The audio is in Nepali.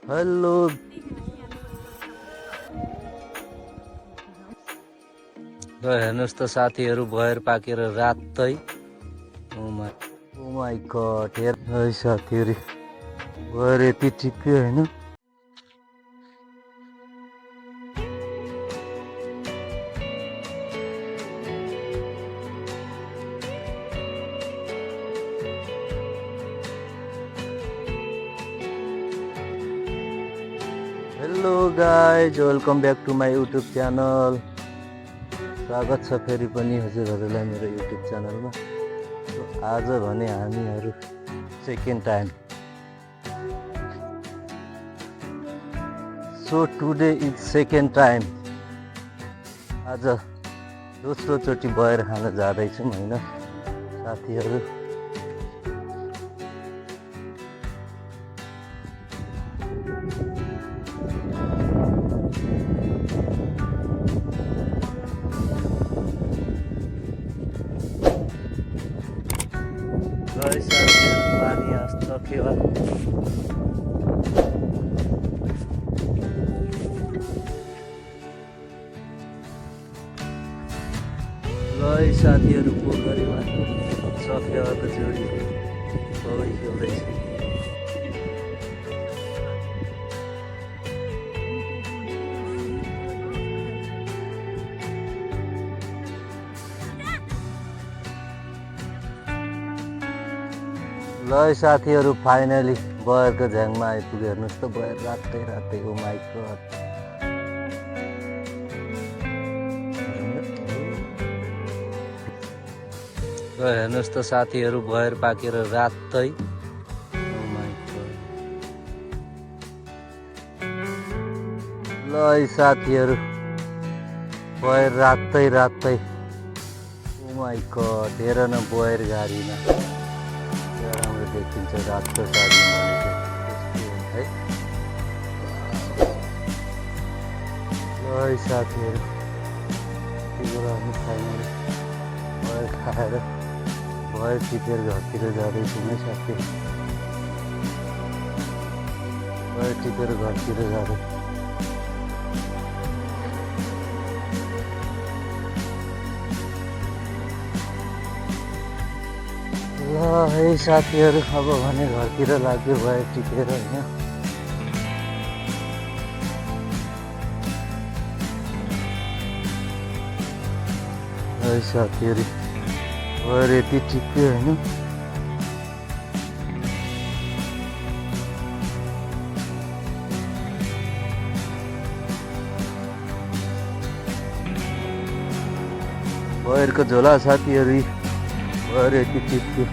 हेलो हेर्नुहोस् त साथीहरू भएर पाकेर रातै ओ माई गॉड हेर है साथीहरू भएर यति ठिकै होइन। Hello guys welcome back to my YouTube channel. स्वागत छ फेरि पनि हजुरहरूलाई मेरो युट्युब च्यानलमा। आज भने हामीहरू second time today is second time आज दोस्रो चोटि बयर खान जाँदैछौँ होइन साथीहरू। पानी आस्तो के साथीहरू पोखरीमा सकेवाको जोडी पौडी खेल्दैछ। ल साथीहरू फाइनली बयरको झ्याङमा आइपुग्यो। हेर्नुहोस् त बयर रातै रातै ओ माई गॉड। हेर्नुहोस् त साथीहरू बयर पाकेर रातै ओ माई गॉड। ल साथीहरू बयर रातै रातै ओ माई गॉड। हेर न बयर गाडीमा राम्रो देखिन्छ रातको साडीमा है। ल साथीहरू फाइनली बयर खाएर बयर टिपेर घरतिर जाँदैछौँ है साथी। बयर टिपेर घरतिर जाँदै ल है साथीहरू अब भने घरतिर लाग्यो बयर टिपेर होइन। है साथीहरू बयर यति ठिकै होइन। बयरको झोला साथीहरू बयर यति ठिक्यो।